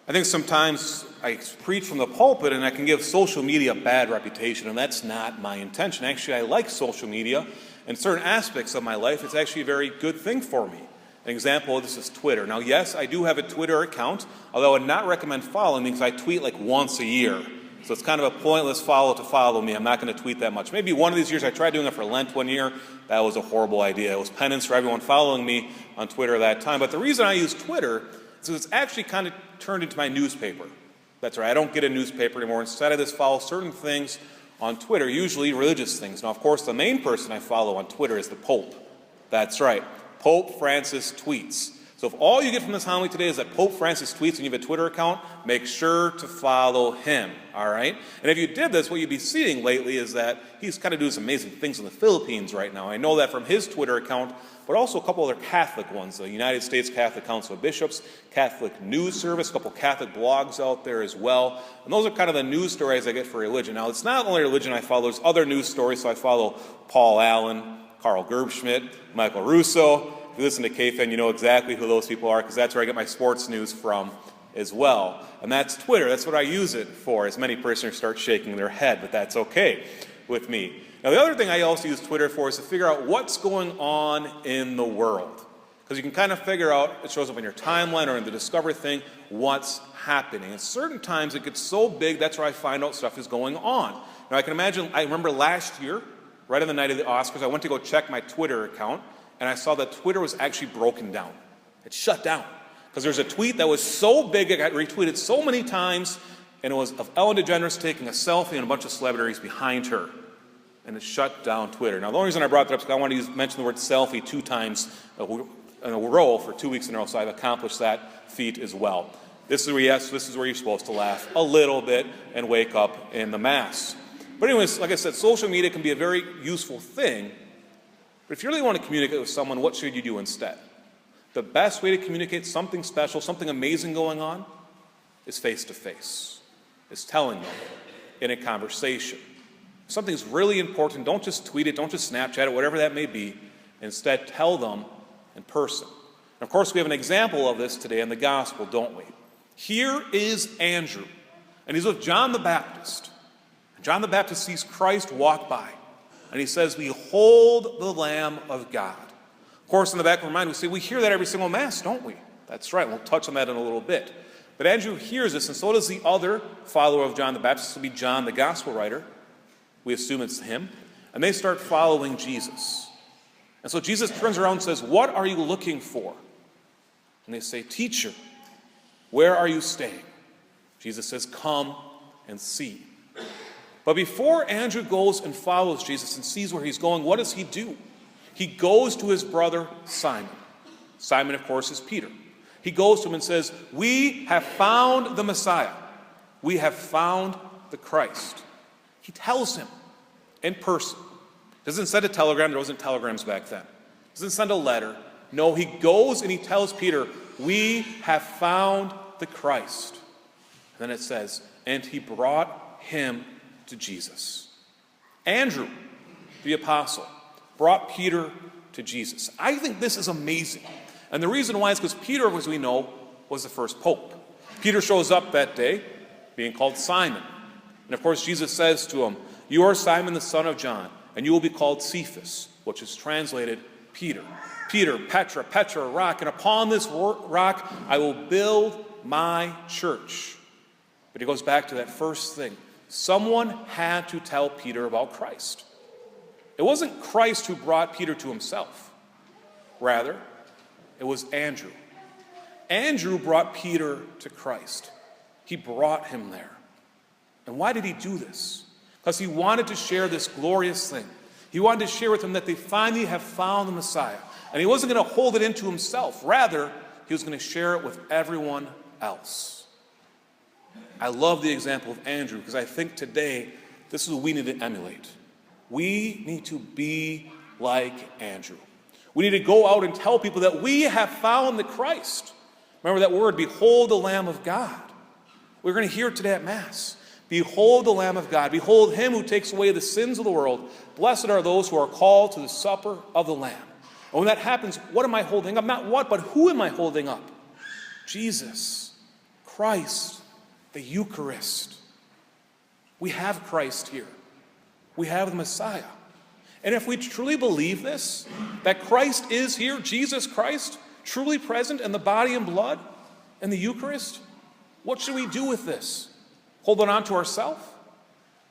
I think sometimes I preach from the pulpit and I can give social media a bad reputation, and that's not my intention. Actually, I like social media. In certain aspects of my life, it's actually a very good thing for me. An example of this is Twitter. Now, yes, I do have a Twitter account, although I would not recommend following me because I tweet like once a year. So it's kind of a pointless follow to follow me. I'm not going to tweet that much. Maybe one of these years, I tried doing it for Lent one year. That was a horrible idea. It was penance for everyone following me on Twitter at that time. But the reason I use Twitter is it's actually kind of turned into my newspaper. That's right, I don't get a newspaper anymore. Instead, I just follow certain things on Twitter, usually religious things. Now, of course, the main person I follow on Twitter is the Pope. That's right, Pope Francis tweets. So if all you get from this homily today is that Pope Francis tweets and you have a Twitter account, make sure to follow him, all right? And if you did this, what you'd be seeing lately is that he's kind of doing some amazing things in the Philippines right now. I know that from his Twitter account, but also a couple other Catholic ones, the United States Catholic Council of Bishops, Catholic News Service, a couple Catholic blogs out there as well. And those are kind of the news stories I get for religion. Now, it's not only religion I follow, there's other news stories, so I follow Paul Allen, Carl Gerbschmidt, Michael Russo. If you listen to KFN, you know exactly who those people are because that's where I get my sports news from as well. And that's Twitter. That's what I use it for, as many parishioners start shaking their head, but that's okay with me. Now, the other thing I also use Twitter for is to figure out what's going on in the world. Because you can kind of figure out, it shows up in your timeline or in the Discover thing, what's happening. At certain times it gets so big, that's where I find out stuff is going on. Now, I can imagine, I remember last year, right on the night of the Oscars, I went to go check my Twitter account, and I saw that Twitter was actually broken down. It shut down. Because there's a tweet that was so big, it got retweeted so many times, and it was of Ellen DeGeneres taking a selfie and a bunch of celebrities behind her. And it shut down Twitter. Now, the only reason I brought that up is because I wanted to mention the word selfie 2 times in a row for 2 weeks in a row, so I've accomplished that feat as well. This is where you're supposed to laugh a little bit and wake up in the Mass. But anyways, like I said, social media can be a very useful thing, but if you really want to communicate with someone, what should you do instead? The best way to communicate something special, something amazing going on, is face-to-face. Is telling them in a conversation. If something's really important, don't just tweet it, don't just Snapchat it, whatever that may be. Instead, tell them in person. And of course, we have an example of this today in the Gospel, don't we? Here is Andrew, and he's with John the Baptist. And John the Baptist sees Christ walk by, and he says, "Behold the Lamb of God." Of course, in the back of our mind, we say, we hear that every single Mass, don't we? That's right, we'll touch on that in a little bit. But Andrew hears this, and so does the other follower of John the Baptist. This will be John, the Gospel writer. We assume it's him. And they start following Jesus. And so Jesus turns around and says, "What are you looking for?" And they say, "Teacher, where are you staying?" Jesus says, "Come and see." But before Andrew goes and follows Jesus and sees where he's going, what does he do? He goes to his brother Simon. Simon, of course, is Peter. He goes to him and says, "We have found the Messiah. We have found the Christ." He tells him in person. Doesn't send a telegram. There wasn't telegrams back then. Doesn't send a letter. No, he goes and he tells Peter, "We have found the Christ." And then it says, and he brought him to Jesus. Andrew, the apostle, brought Peter to Jesus. I think this is amazing. And the reason why is because Peter, as we know, was the first pope. Peter shows up that day being called Simon. And of course, Jesus says to him, "You are Simon the son of John, and you will be called Cephas," which is translated Peter. Peter, Petra, Petra, rock, and upon this rock I will build my church. But he goes back to that first thing. Someone had to tell Peter about Christ. It wasn't Christ who brought Peter to himself. Rather, it was Andrew. Andrew brought Peter to Christ. He brought him there. And why did he do this? Because he wanted to share this glorious thing. He wanted to share with them that they finally have found the Messiah. And he wasn't going to hold it into himself. Rather, he was going to share it with everyone else. I love the example of Andrew because I think today this is what we need to emulate. We need to be like Andrew. We need to go out and tell people that we have found the Christ. Remember that word, behold the Lamb of God. We're going to hear it today at Mass. Behold the Lamb of God. Behold him who takes away the sins of the world. Blessed are those who are called to the supper of the Lamb. And when that happens, what am I holding up? Not what, but who am I holding up? Jesus Christ, the Eucharist. We have Christ here. We have the Messiah. And if we truly believe this, that Christ is here, Jesus Christ, truly present in the body and blood and the Eucharist, what should we do with this? Hold it on to ourselves?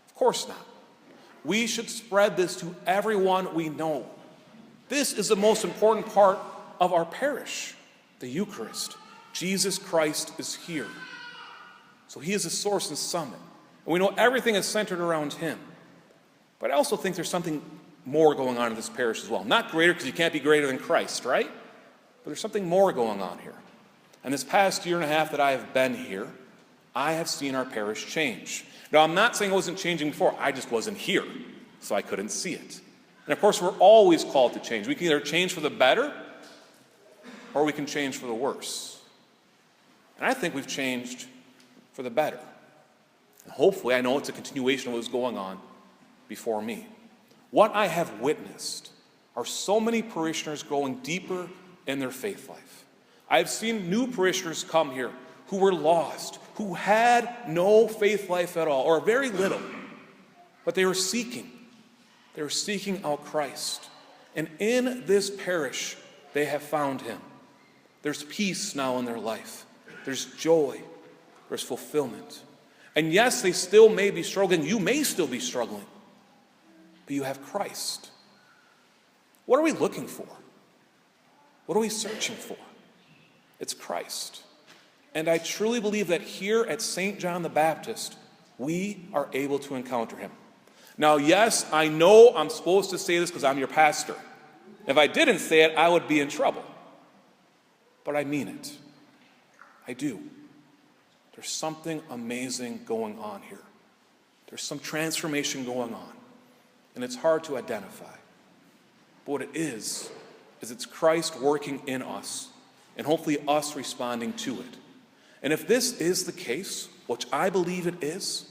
Of course not. We should spread this to everyone we know. This is the most important part of our parish, the Eucharist. Jesus Christ is here. So he is the source and summit. And we know everything is centered around him. But I also think there's something more going on in this parish as well. Not greater, because you can't be greater than Christ, right? But there's something more going on here. And this past year and a half that I have been here, I have seen our parish change. Now, I'm not saying it wasn't changing before. I just wasn't here, so I couldn't see it. And of course, we're always called to change. We can either change for the better, or we can change for the worse. And I think we've changed for the better. And hopefully, I know it's a continuation of what was going on before me. What I have witnessed are so many parishioners growing deeper in their faith life. I've seen new parishioners come here who were lost, who had no faith life at all, or very little, but they were seeking. They were seeking out Christ. And in this parish, they have found him. There's peace now in their life. There's joy. There's fulfillment. And yes, they still may be struggling. You may still be struggling. But you have Christ. What are we looking for? What are we searching for? It's Christ. And I truly believe that here at St. John the Baptist, we are able to encounter him. Now, yes, I know I'm supposed to say this because I'm your pastor. If I didn't say it, I would be in trouble. But I mean it. I do. There's something amazing going on here. There's some transformation going on. And it's hard to identify. But what it is it's Christ working in us, and hopefully us responding to it. And if this is the case, which I believe it is,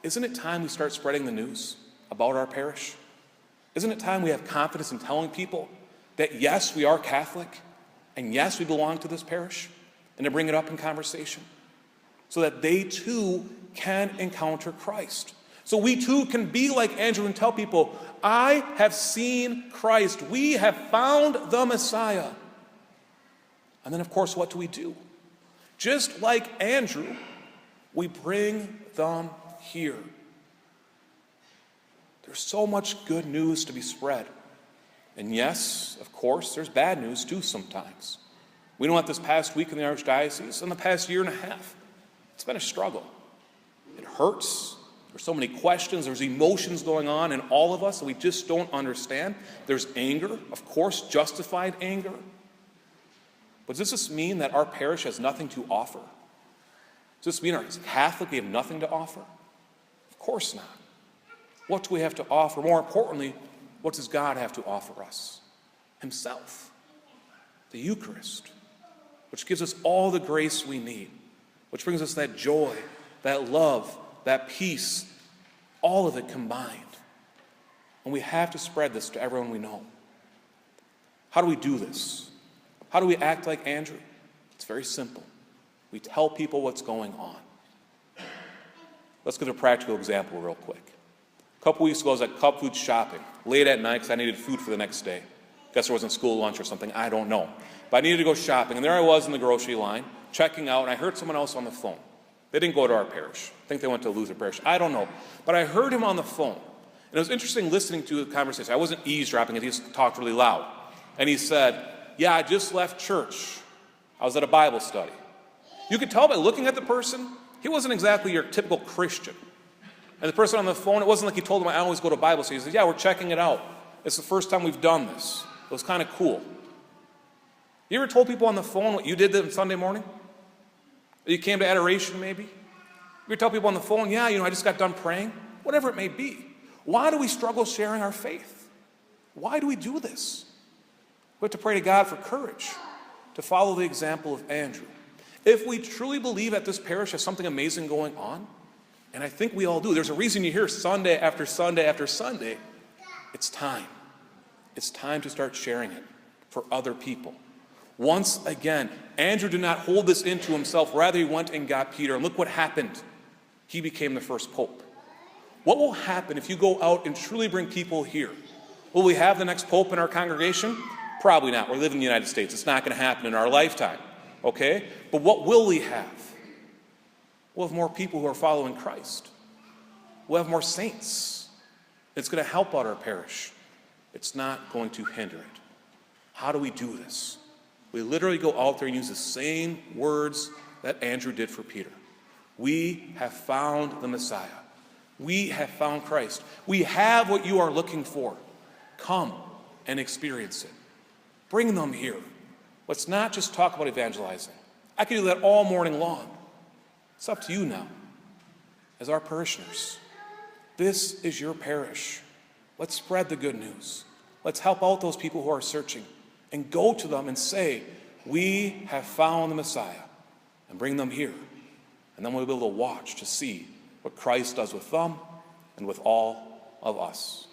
isn't it time we start spreading the news about our parish? Isn't it time we have confidence in telling people that yes, we are Catholic, and yes, we belong to this parish, and to bring it up in conversation so that they too can encounter Christ? So we too can be like Andrew and tell people, I have seen Christ. We have found the Messiah. And then, of course, what do? Just like Andrew, we bring them here. There's so much good news to be spread. And yes, of course, there's bad news too sometimes. We know what this past week in the Archdiocese, and the past year and a half, it's been a struggle. It hurts. There's so many questions. There's emotions going on in all of us that we just don't understand. There's anger, of course, justified anger. But does this mean that our parish has nothing to offer? Does this mean as Catholic we have nothing to offer? Of course not. What do we have to offer? More importantly, what does God have to offer us? Himself. The Eucharist, which gives us all the grace we need, which brings us that joy, that love, that peace, all of it combined. And we have to spread this to everyone we know. How do we do this? How do we act like Andrew? It's very simple. We tell people what's going on. Let's get a practical example real quick. A couple weeks ago, I was at Cub Food shopping, late at night because I needed food for the next day. Guess there wasn't school lunch or something, I don't know. But I needed to go shopping, and there I was in the grocery line, checking out, and I heard someone else on the phone. They didn't go to our parish. I think they went to Luther Parish. I don't know. But I heard him on the phone. And it was interesting listening to the conversation. I wasn't eavesdropping, he just talked really loud. And he said, yeah, I just left church. I was at a Bible study. You could tell by looking at the person, he wasn't exactly your typical Christian. And the person on the phone, it wasn't like he told him, I always go to Bible study. He said, yeah, we're checking it out. It's the first time we've done this. It was kind of cool. You ever told people on the phone what you did on Sunday morning? You came to adoration, maybe? You ever tell people on the phone, yeah, I just got done praying? Whatever it may be. Why do we struggle sharing our faith? Why do we do this? We have to pray to God for courage to follow the example of Andrew. If we truly believe that this parish has something amazing going on, and I think we all do, there's a reason you hear Sunday after Sunday after Sunday, it's time. It's time to start sharing it for other people. Once again, Andrew did not hold this into himself. Rather, he went and got Peter. And look what happened. He became the first pope. What will happen if you go out and truly bring people here? Will we have the next pope in our congregation? Probably not. We live in the United States. It's not going to happen in our lifetime. Okay? But what will we have? We'll have more people who are following Christ. We'll have more saints. It's going to help out our parish. It's not going to hinder it. How do we do this? We literally go out there and use the same words that Andrew did for Peter. We have found the Messiah. We have found Christ. We have what you are looking for. Come and experience it. Bring them here. Let's not just talk about evangelizing. I could do that all morning long. It's up to you now, as our parishioners. This is your parish. Let's spread the good news. Let's help out those people who are searching and go to them and say, we have found the Messiah, and bring them here. And then we'll be able to watch to see what Christ does with them and with all of us.